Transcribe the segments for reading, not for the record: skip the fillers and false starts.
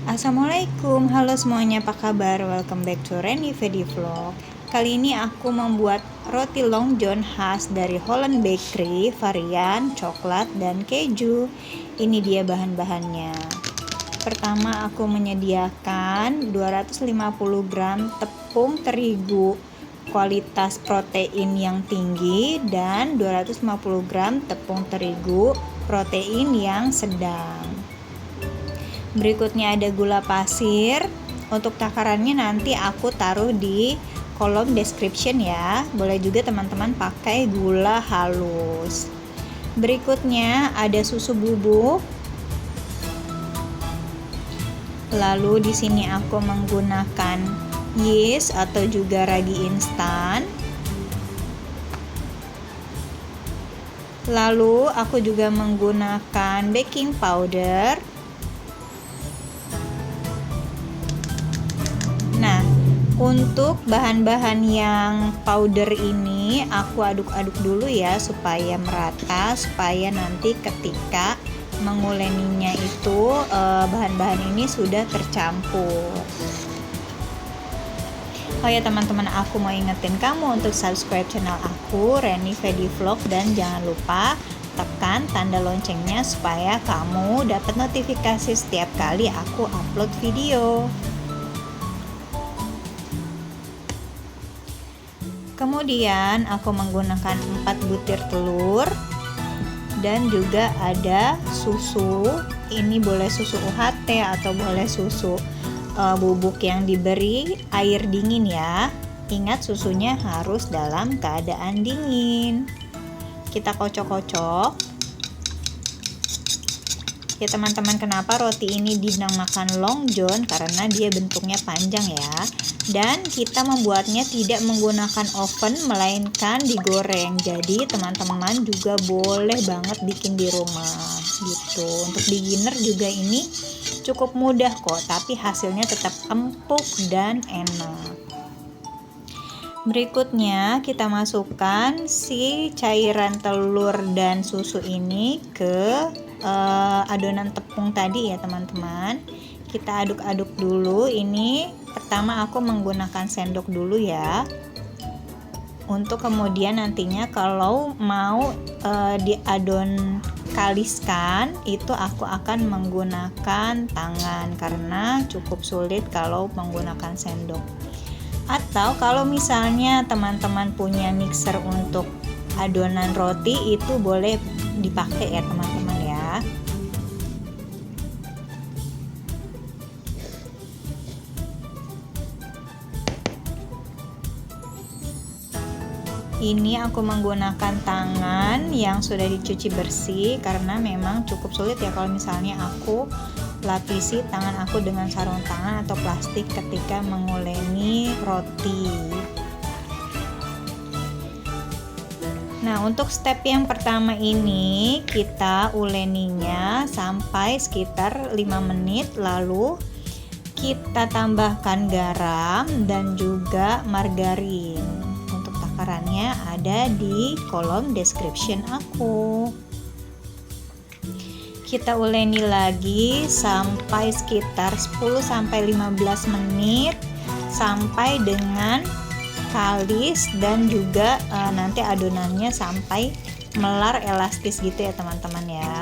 Assalamualaikum, halo semuanya, apa kabar? Welcome back to Reni Vedi Vlog. Kali ini aku membuat roti Long John khas dari Holland Bakery, varian coklat dan keju. Ini dia bahan-bahannya. Pertama aku menyediakan 250 gram tepung terigu kualitas protein yang tinggi dan 250 gram tepung terigu protein yang sedang. Berikutnya ada gula pasir. Untuk takarannya nanti aku taruh di kolom description ya. Boleh juga teman-teman pakai gula halus. Berikutnya ada susu bubuk. Lalu di sini aku menggunakan yeast atau juga ragi instan. Lalu aku juga menggunakan baking powder. Nah, untuk bahan-bahan yang powder ini aku aduk-aduk dulu ya supaya merata, supaya nanti ketika menguleninya itu bahan-bahan ini sudah tercampur. Oh ya teman-teman, aku mau ingetin kamu untuk subscribe channel aku Reni Vedi Vlog dan jangan lupa tekan tanda loncengnya supaya kamu dapat notifikasi setiap kali aku upload video. Kemudian aku menggunakan 4 butir telur dan juga ada susu. Ini boleh susu UHT atau boleh susu bubuk yang diberi air dingin ya. Ingat susunya harus dalam keadaan dingin. Kita kocok-kocok. Ya teman-teman, kenapa roti ini dinamakan Long John? Karena dia bentuknya panjang ya. Dan kita membuatnya tidak menggunakan oven melainkan digoreng. Jadi teman-teman juga boleh banget bikin di rumah gitu. Untuk beginner juga ini cukup mudah kok, tapi hasilnya tetap empuk dan enak. Berikutnya kita masukkan si cairan telur dan susu ini ke adonan tepung tadi ya teman-teman. Kita aduk-aduk dulu. Ini pertama aku menggunakan sendok dulu ya, untuk kemudian nantinya kalau mau diadon kaliskan itu aku akan menggunakan tangan karena cukup sulit kalau menggunakan sendok. Atau kalau misalnya teman-teman punya mixer untuk adonan roti, itu boleh dipakai ya teman-teman ya. Ini aku menggunakan tangan yang sudah dicuci bersih karena memang cukup sulit ya kalau misalnya aku lapisi tangan aku dengan sarung tangan atau plastik ketika menguleni roti. Nah, untuk step yang pertama ini kita uleninya sampai sekitar 5 menit, lalu kita tambahkan garam dan juga margarin. Untuk takarannya ada di kolom description aku. Kita uleni lagi sampai sekitar 10-15 menit sampai dengan kalis dan juga nanti adonannya sampai melar elastis gitu ya teman-teman ya.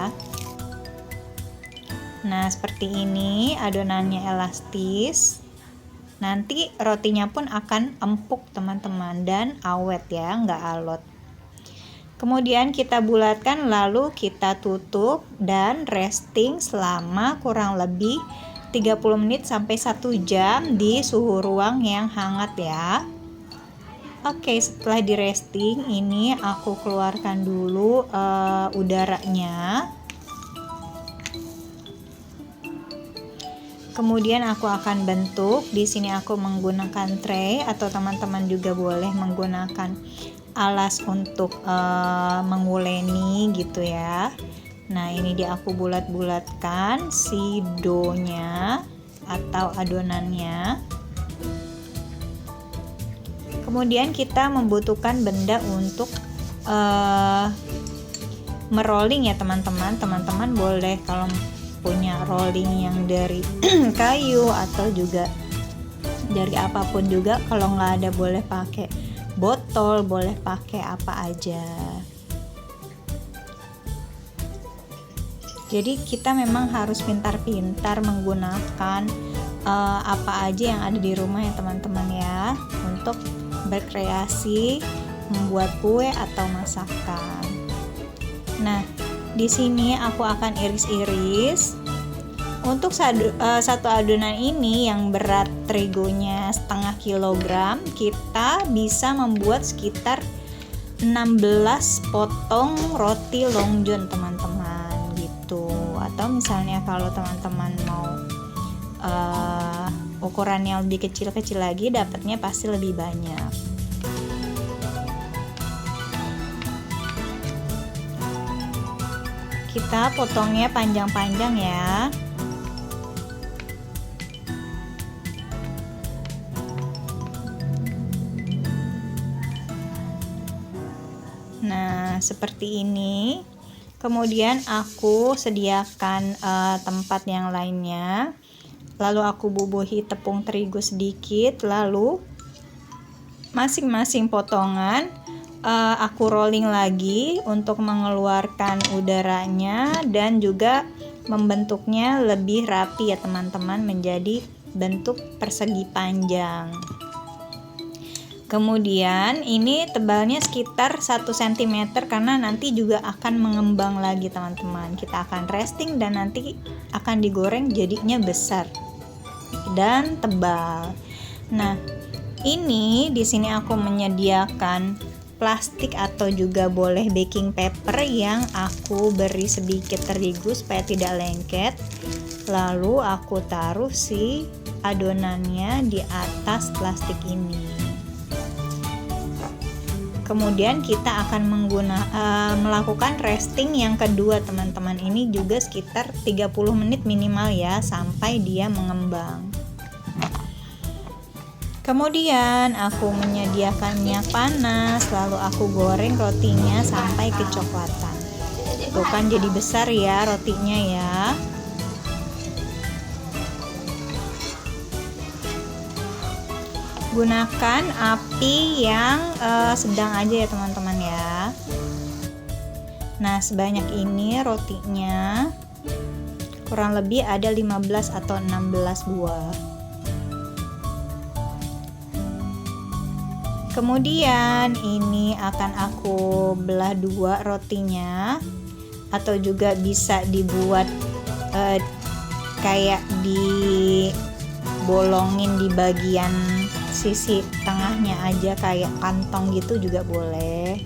Nah, seperti ini adonannya elastis. Nanti rotinya pun akan empuk teman-teman dan awet ya, nggak alot. Kemudian kita bulatkan lalu kita tutup dan resting selama kurang lebih 30 menit sampai 1 jam di suhu ruang yang hangat ya. Oke, setelah di resting ini aku keluarkan dulu udaranya. Kemudian aku akan bentuk. Di sini aku menggunakan tray atau teman-teman juga boleh menggunakan alas untuk menguleni gitu ya. Nah, ini dia aku bulat-bulatkan si doughnya atau adonannya. Kemudian kita membutuhkan benda untuk merolling ya teman-teman. Teman-teman boleh kalau punya rolling yang dari kayu atau juga dari apapun juga. Kalau nggak ada boleh pakai botol, boleh pakai apa aja. Jadi kita memang harus pintar-pintar menggunakan apa aja yang ada di rumah ya teman-teman ya, untuk berkreasi, membuat kue atau masakan. Nah, di sini aku akan iris-iris. Untuk satu adonan ini yang berat terigonya setengah kilogram, kita bisa membuat sekitar 16 potong roti long john teman-teman gitu. Atau misalnya kalau teman-teman mau ukurannya lebih kecil-kecil lagi, dapatnya pasti lebih banyak. Kita potongnya panjang-panjang ya. Nah, seperti ini. Kemudian aku sediakan tempat yang lainnya. Lalu aku bubuhi tepung terigu sedikit, lalu masing-masing potongan aku rolling lagi untuk mengeluarkan udaranya dan juga membentuknya lebih rapi ya teman-teman, menjadi bentuk persegi panjang. Kemudian ini tebalnya sekitar 1 cm karena nanti juga akan mengembang lagi teman-teman. Kita akan resting dan nanti akan digoreng jadinya besar dan tebal. Nah, ini di sini aku menyediakan plastik atau juga boleh baking paper yang aku beri sedikit terigu supaya tidak lengket. Lalu aku taruh si adonannya di atas plastik ini. Kemudian kita akan melakukan resting yang kedua teman-teman. Ini juga sekitar 30 menit minimal ya, sampai dia mengembang. Kemudian aku menyediakan minyak panas, lalu aku goreng rotinya sampai kecoklatan. Tuh kan jadi besar ya rotinya ya. Gunakan api yang sedang aja ya teman-teman ya. Nah, sebanyak ini rotinya, kurang lebih ada 15 atau 16 buah. Kemudian ini akan aku belah dua rotinya, atau juga bisa dibuat kayak dibolongin di bagian sisi tengahnya aja kayak kantong gitu juga boleh.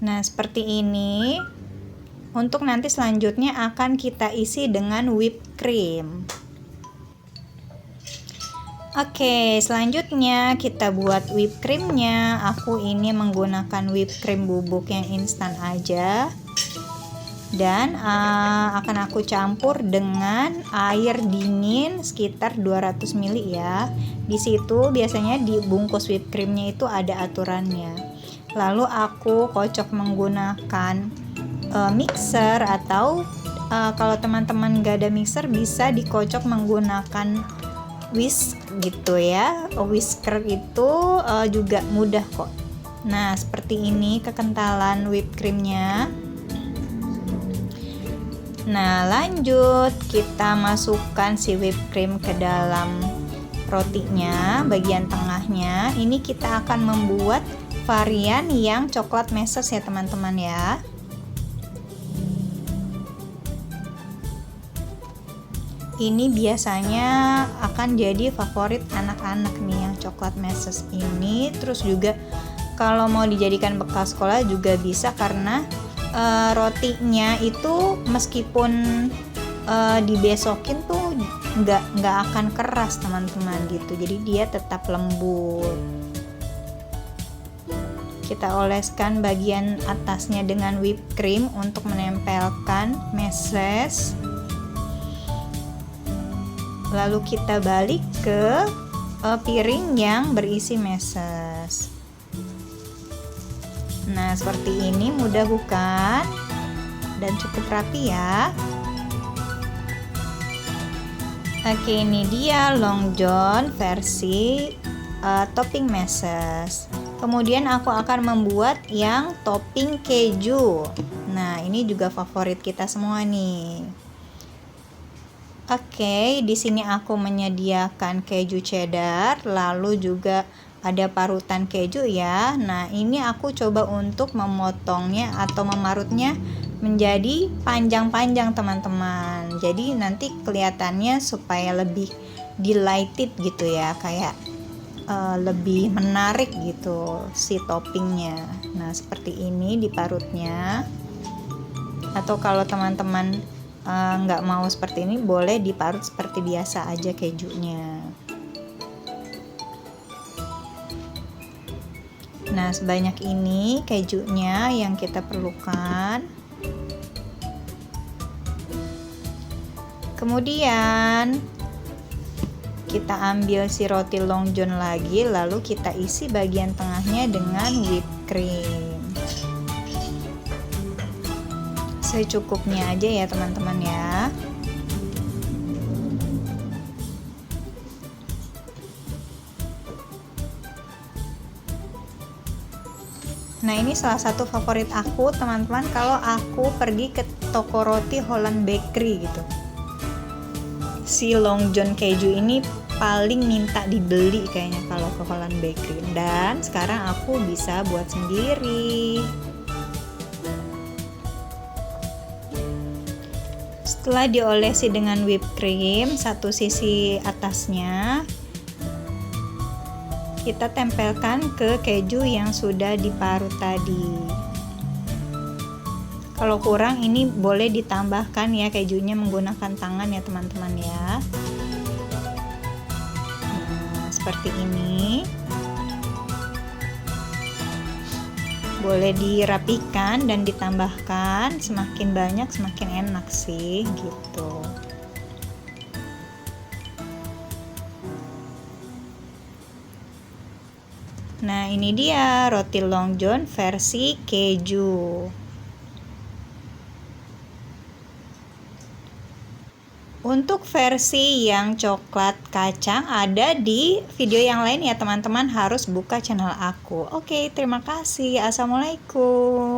Nah, seperti ini. Untuk nanti selanjutnya akan kita isi dengan whipped cream. Oke, selanjutnya kita buat whipped creamnya. Aku ini menggunakan whipped cream bubuk yang instan aja. Dan akan aku campur dengan air dingin sekitar 200 ml ya. Di situ biasanya di bungkus whipped creamnya itu ada aturannya. Lalu aku kocok menggunakan mixer, atau kalau teman-teman gak ada mixer bisa dikocok menggunakan whisk gitu ya. Whisker itu juga mudah kok. Nah, seperti ini kekentalan whipped creamnya. Nah, lanjut kita masukkan si whipped cream ke dalam rotinya bagian tengahnya. Ini kita akan membuat varian yang coklat meses ya teman-teman ya. Ini biasanya akan jadi favorit anak-anak nih yang coklat meses ini. Terus juga kalau mau dijadikan bekal sekolah juga bisa, karena rotinya itu meskipun dibesokin tuh nggak akan keras teman-teman gitu. Jadi dia tetap lembut. Kita oleskan bagian atasnya dengan whipped cream untuk menempelkan meses. Lalu kita balik ke piring yang berisi meses. Nah, seperti ini, mudah bukan? Dan cukup rapi ya. Oke, ini dia Long John versi topping meses. Kemudian aku akan membuat yang topping keju. Nah, ini juga favorit kita semua nih. Oke, di sini aku menyediakan keju cheddar, lalu juga ada parutan keju ya. Nah, ini aku coba untuk memotongnya atau memarutnya menjadi panjang-panjang teman-teman. Jadi nanti kelihatannya supaya lebih delighted gitu ya, kayak lebih menarik gitu si toppingnya. Nah, seperti ini diparutnya. Atau kalau teman-teman nggak mau seperti ini, boleh diparut seperti biasa aja kejunya. Nah, sebanyak ini kejunya yang kita perlukan. Kemudian kita ambil si roti Long John lagi, lalu kita isi bagian tengahnya dengan whipped cream. Secukupnya aja ya teman-teman ya. Nah, ini salah satu favorit aku teman-teman kalau aku pergi ke toko roti Holland Bakery gitu. Si Long John keju ini paling minta dibeli kayaknya kalau ke Holland Bakery, dan sekarang aku bisa buat sendiri. Setelah diolesi dengan whipped cream satu sisi atasnya, kita tempelkan ke keju yang sudah diparut tadi. Kalau kurang, ini boleh ditambahkan ya kejunya menggunakan tangan ya teman-teman ya. Nah, seperti ini. Boleh dirapikan dan ditambahkan, semakin banyak semakin enak sih gitu. Nah, ini dia roti Long John versi keju. Untuk versi yang coklat kacang ada di video yang lain ya teman-teman, harus buka channel aku. Oke, terima kasih. Assalamualaikum.